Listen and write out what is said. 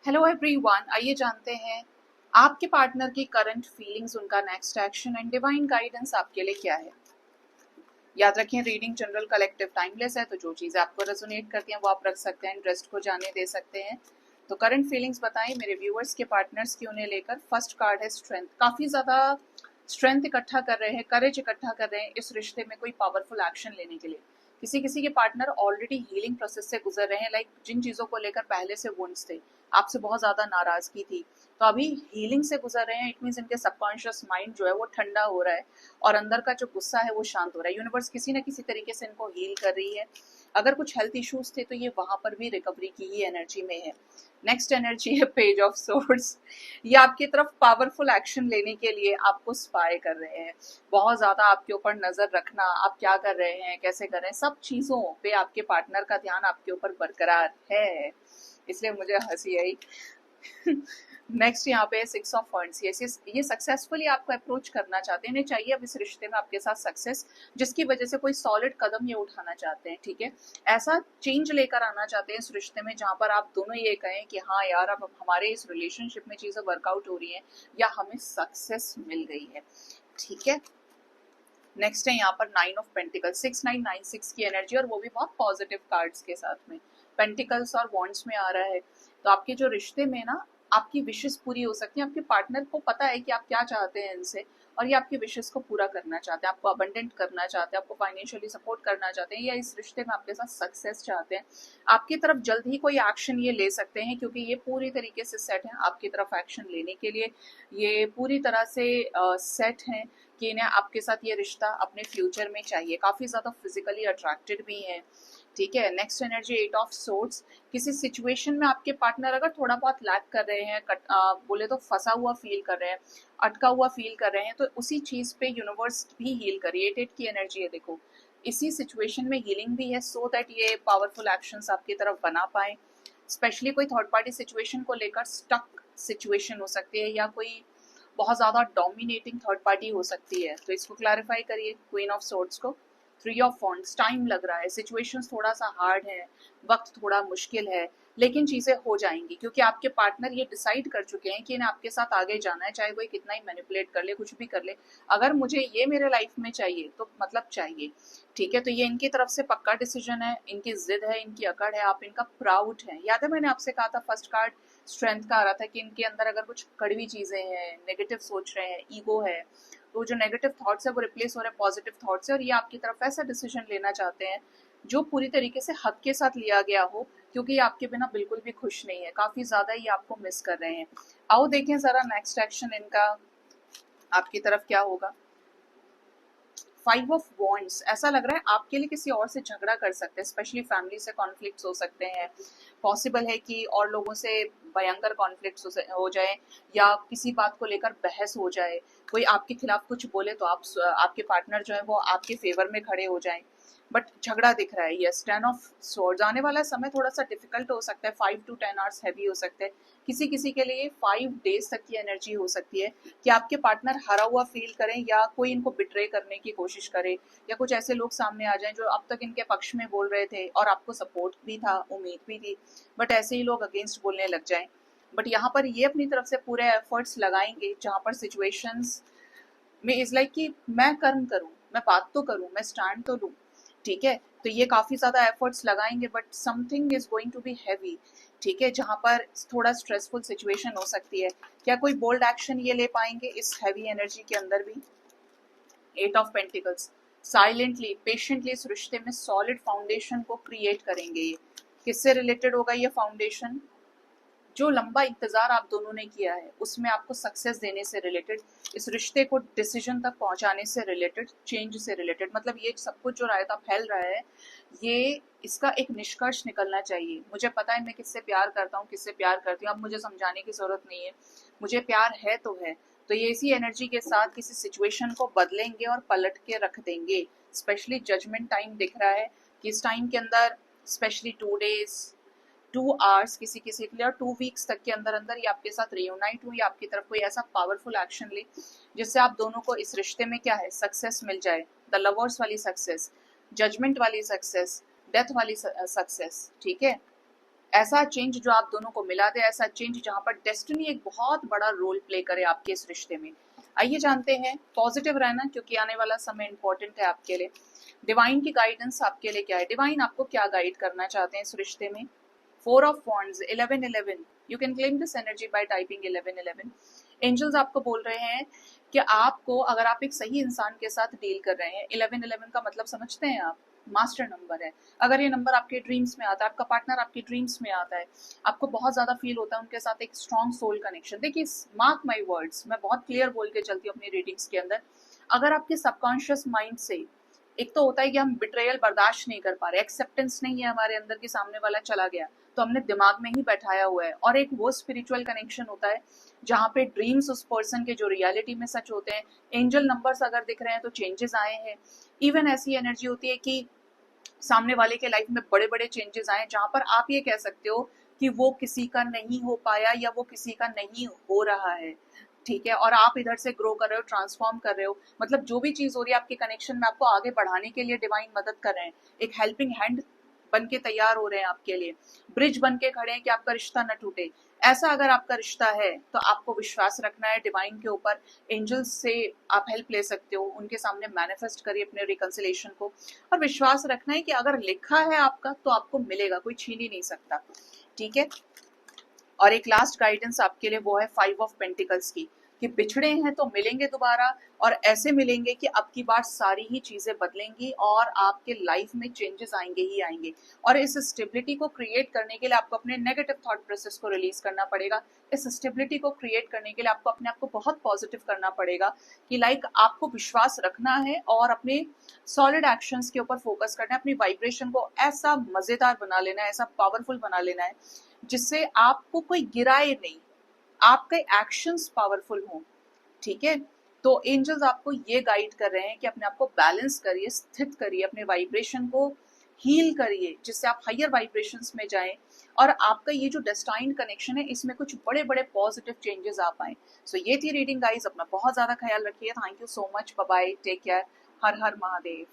Hello everyone, आइए जानते हैं आपके पार्टनर की करंट फीलिंग्स, उनका next action and divine guidance आपके लिए क्या है। याद रखें, रीडिंग जनरल कलेक्टिव टाइमलेस है, तो जो चीज़ें आपको रेजोनेट करती हैं वो आप रख सकते हैं, इंटरेस्ट को जाने दे सकते हैं। तो करंट फीलिंग्स बताएं मेरे व्यूअर्स के पार्टनर्स की उन्हें लेकर। फर्स्ट कार्ड है स्ट्रेंथ। काफ़ी ज़्यादा स्ट्रेंथ इकट्ठा कर रहे हैं, करेज इकट्ठा कर रहे हैं इस रिश्ते में कोई पावरफुल एक्शन लेने के लिए। किसी किसी के पार्टनर ऑलरेडी हीलिंग प्रोसेस से गुजर रहे हैं, लाइक जिन चीज़ों को लेकर पहले से वुंड्स थे, आपसे बहुत ज़्यादा नाराज़गी थी, तो अभी हीलिंग से गुजर रहे हैं। इट मीन्स इनके सबकॉन्शियस माइंड जो है वो ठंडा हो रहा है और अंदर का जो गुस्सा है वो शांत हो रहा है। यूनिवर्स किसी न किसी तरीके से इनको हील कर रही है। अगर कुछ हेल्थ इश्यूज थे तो ये वहां पर भी रिकवरी की ही एनर्जी में है। नेक्स्ट एनर्जी है पेज ऑफ सोर्ड्स। ये आपकी तरफ पावरफुल एक्शन लेने के लिए आपको स्पाई कर रहे हैं, बहुत ज्यादा आपके ऊपर नजर रखना, आप क्या कर रहे हैं, कैसे कर रहे हैं, सब चीजों पे आपके पार्टनर का ध्यान आपके ऊपर बरकरार है, इसलिए मुझे हंसी आई। नेक्स्ट यहाँ पे सिक्स ऑफ वॉन्ड्स। ये सक्सेसफुली आपको अप्रोच करना चाहते हैं, इन्हें चाहिए अब इस रिश्ते में आपके साथ सक्सेस, जिसकी वजह से कोई सॉलिड कदम ये उठाना चाहते हैं। ठीक है, ऐसा चेंज लेकर आना चाहते हैं इस रिश्ते में जहां पर आप दोनों ये कहें कि हाँ यार, अब हमारे इस रिलेशनशिप में चीजें वर्कआउट हो रही हैं या हमें सक्सेस मिल गई है। ठीक है, नेक्स्ट है यहाँ पर नाइन ऑफ पेंटिकल्स। 6996 की एनर्जी, और वो भी बहुत पॉजिटिव कार्ड्स के साथ में। पेंटिकल्स और वॉन्ड्स में आ रहा है, तो आपके जो रिश्ते में ना आपकी विशेस पूरी हो सकती है। आपके पार्टनर को पता है कि आप क्या चाहते हैं इनसे, और ये आपकी विशेस को पूरा करना चाहते हैं, आपको अबंडेंट करना चाहते हैं, आपको फाइनेंशियली सपोर्ट करना चाहते हैं, या इस रिश्ते में आपके साथ सक्सेस चाहते हैं। आपकी तरफ जल्द ही कोई एक्शन ये ले सकते हैं, क्योंकि ये पूरी तरीके से सेट है आपकी तरफ एक्शन लेने के लिए। ये पूरी तरह से सेट हैं कि इन्हें आपके साथ ये रिश्ता अपने फ्यूचर में चाहिए। काफ़ी ज़्यादा फिजिकली अट्रैक्टेड भी हैं। ठीक है, next energy at of swords. किसी सिचुएशन में आपके पार्टनर अगर थोड़ा बहुत लैक कर रहे हैं, बोले तो फंसा हुआ फील कर रहे हैं, अटका हुआ फील कर रहे हैं, तो उसी चीज़ पे यूनिवर्स भी हील कर रही है। एट की एनर्जी है, देखो इसी सिचुएशन में हीलिंग भी है, सो दैट ये पावरफुल एक्शंस आपकी तरफ बना पाए। स्पेशली कोई थर्ड पार्टी सिचुएशन को लेकर स्टक सिचुएशन हो सकती है, या कोई बहुत ज़्यादा डोमिनेटिंग थर्ड पार्टी हो सकती है, तो इसको क्लैरिफाई करिए। क्वीन ऑफ सोर्ड्स को। Three of wands. टाइम लग रहा है, सिचुएशंस थोड़ा सा हार्ड है, वक्त थोड़ा मुश्किल है, लेकिन चीज़ें हो जाएंगी, क्योंकि आपके पार्टनर ये डिसाइड कर चुके हैं कि इन्हें आपके साथ आगे जाना है, चाहे कोई कितना ही मैनिपुलेट कर ले, कुछ भी कर ले। अगर मुझे ये मेरे लाइफ में चाहिए तो मतलब चाहिए। ठीक है, तो ये इनकी तरफ से पक्का डिसीजन है, इनकी जिद है, इनकी अकड़ है, आप इनका प्राउड है। याद है मैंने आपसे कहा था फर्स्ट कार्ड स्ट्रेंथ का आ रहा था कि इनके अंदर अगर कुछ कड़वी चीजें हैं, नेगेटिव सोच रहे हैं, ईगो है, तो जो नेगेटिव थॉट्स है वो रिप्लेस हो रहे हैं पॉजिटिव थॉट्स से, और ये आपकी तरफ ऐसा डिसीजन लेना चाहते हैं जो पूरी तरीके से हक के साथ लिया गया हो, क्योंकि ये आपके बिना बिल्कुल भी खुश नहीं है, काफी ज्यादा ये आपको मिस कर रहे हैं। आओ देखें जरा नेक्स्ट एक्शन इनका आपकी तरफ क्या होगा। Five of wands. ऐसा लग रहा है आपके लिए किसी और से झगड़ा कर सकते हैं, स्पेशली फैमिली से कॉन्फ्लिक्ट्स हो सकते हैं। पॉसिबल है कि और लोगों से भयंकर कॉन्फ्लिक्ट्स हो जाए, या किसी बात को लेकर बहस हो जाए, कोई आपके खिलाफ कुछ बोले तो आपके पार्टनर जो है वो आपके फेवर में खड़े हो जाए, बट झगड़ा दिख रहा है। Yes, 10 of swords. आने वाला समय थोड़ा सा डिफिकल्ट हो सकता है, 5 to 10 आवर्स हैवी हो सकते हैं। किसी किसी के लिए 5 डेज तक की एनर्जी हो सकती है कि आपके पार्टनर हारा हुआ फील करें, या कोई इनको बिट्रे करने की कोशिश करे, या कुछ ऐसे लोग सामने आ जाएं जो अब तक इनके पक्ष में बोल रहे थे और आपको सपोर्ट भी था, उम्मीद भी थी, बट ऐसे ही लोग अगेंस्ट बोलने लग जाएं। बट यहाँ पर ये अपनी तरफ से पूरे एफर्ट्स लगाएंगे, जहाँ पर सिचुएशंस में इज लाइक कि मैं कर्म करूँ, मैं बात तो करूँ, मैं स्टैंड तो लूँ। ठीक है, तो ये काफ़ी ज़्यादा एफर्ट्स लगाएंगे, but something is going to be heavy. ठीक है, जहाँ पर थोड़ा स्ट्रेसफुल सिचुएशन हो सकती है। क्या कोई बोल्ड एक्शन ये ले पाएंगे इस हैवी एनर्जी के अंदर भी। Eight of pentacles. Silently patiently इस रिश्ते में सॉलिड फाउंडेशन को क्रिएट करेंगे। ये किससे रिलेटेड होगा ये फाउंडेशन? जो लंबा इंतजार आप दोनों ने किया है उसमें आपको सक्सेस देने से रिलेटेड, इस रिश्ते को डिसीजन तक पहुंचाने से रिलेटेड, चेंज से रिलेटेड, मतलब ये सब कुछ जो रायता फैल रहा है, ये इसका एक निष्कर्ष निकलना चाहिए। मुझे पता है मैं किससे प्यार करता हूँ, किससे प्यार करती हूँ, अब मुझे समझाने की जरूरत नहीं है, मुझे प्यार है तो है। तो ये इसी एनर्जी के साथ किसी सिचुएशन को बदलेंगे और पलट के रख देंगे। स्पेशली जजमेंट टाइम दिख रहा है कि इस टाइम के अंदर स्पेशली 2 डेज 2 आवर्स किसी किसी के लिए, और 2 वीक्स तक के अंदर अंदर ये आपके साथ रियूनाइट हो, या आपकी तरफ कोई ऐसा पावरफुल एक्शन ले जिससे आप दोनों को इस रिश्ते में क्या है सक्सेस मिल जाए। द लवर्स वाली सक्सेस, जजमेंट वाली सक्सेस, डेथ वाली सक्सेस। ठीक है, ऐसा चेंज जो आप दोनों को मिला दे, ऐसा चेंज जहां पर डेस्टिनी एक बहुत बड़ा रोल प्ले करे आपके इस रिश्ते में। आइए जानते हैं, पॉजिटिव रहना क्योंकि आने वाला समय इंपॉर्टेंट है आपके लिए। डिवाइन की गाइडेंस आपके लिए क्या है, डिवाइन आपको क्या गाइड करना चाहते हैं इस रिश्ते में। 4 of wands, 1111, you can claim this energy by typing 1111। Angels आपको बोल रहे हैं कि आपको, अगर आप एक सही इंसान के साथ डील कर रहे हैं, 1111 का मतलब समझते हैं आप, मास्टर नंबर है। अगर ये नंबर आपके ड्रीम्स में आता है, आपका पार्टनर आपके ड्रीम्स में आता है, आपको बहुत ज्यादा फील होता है उनके साथ एक स्ट्रॉन्ग सोल कनेक्शन। देखिए, मार्क माई वर्ड्स, मैं बहुत क्लियर बोल के चलती हूँ अपनी रीडिंग्स के अंदर। अगर आपके सबकॉन्शियस माइंड से, एक तो होता है कि हम बिट्रेयल बर्दाश्त नहीं कर पा रहे, एक्सेप्टेंस नहीं है हमारे अंदर कि सामने वाला चला गया, तो हमने दिमाग में ही बैठाया हुआ है। और एक वो स्पिरिचुअल कनेक्शन होता है जहाँ पे ड्रीम्स उस पर्सन के जो रियलिटी में सच होते हैं। एंजल नंबर्स अगर दिख रहे हैं तो चेंजेस आए हैं। इवन ऐसी एनर्जी होती है कि सामने वाले के लाइफ में बड़े बड़े चेंजेस आए जहां पर आप ये कह सकते हो कि वो किसी का नहीं हो पाया या वो किसी का नहीं हो रहा है, ठीक है, और आप इधर से ग्रो कर रहे हो, ट्रांसफॉर्म कर रहे हो। मतलब जो भी चीज हो रही है आपके कनेक्शन में, आपको आगे बढ़ाने के लिए डिवाइन मदद कर रहे हैं, एक हेल्पिंग हैंड बन के तैयार हो रहे हैं आपके लिए, ब्रिज बन के खड़े हैं कि आपका रिश्ता न टूटे। ऐसा अगर आपका रिश्ता है तो आपको विश्वास रखना है डिवाइन के ऊपर। एंजल्स से आप हेल्प ले सकते हो, उनके सामने मैनिफेस्ट करिए अपने रिकंसिलेशन को, और विश्वास रखना है कि अगर लिखा है आपका तो आपको मिलेगा, कोई छीन ही नहीं सकता, ठीक है। और एक लास्ट गाइडेंस आपके लिए वो है 5 ऑफ पेंटिकल्स की, कि बिछड़े हैं तो मिलेंगे दोबारा, और ऐसे मिलेंगे कि अब की बार सारी ही चीजें बदलेंगी और आपके लाइफ में चेंजेस आएंगे ही आएंगे। और इस स्टेबिलिटी को क्रिएट करने के लिए आपको अपने नेगेटिव थॉट प्रोसेस को रिलीज करना पड़ेगा। इस स्टेबिलिटी को क्रिएट करने के लिए आपको अपने आप को बहुत पॉजिटिव करना पड़ेगा, कि लाइक आपको विश्वास रखना है और अपने सॉलिड एक्शंस के ऊपर फोकस करना है, अपनी वाइब्रेशन को ऐसा मजेदार बना लेना है, ऐसा पावरफुल बना लेना है जिससे आपको कोई गिराए नहीं, आपके एक्शंस पावरफुल हों, ठीक है। तो एंजल्स आपको ये गाइड कर रहे हैं कि अपने आप को बैलेंस करिए, स्थित करिए, अपने वाइब्रेशन को हील करिए जिससे आप हायर वाइब्रेशंस में जाएं और आपका ये जो डेस्टाइन्ड कनेक्शन है इसमें कुछ बड़े बड़े पॉजिटिव चेंजेस आ पाए। सो ये थी रीडिंग गाइस, अपना बहुत ज्यादा ख्याल रखिए। Thank you so much, bye bye, take care, हर हर महादेव।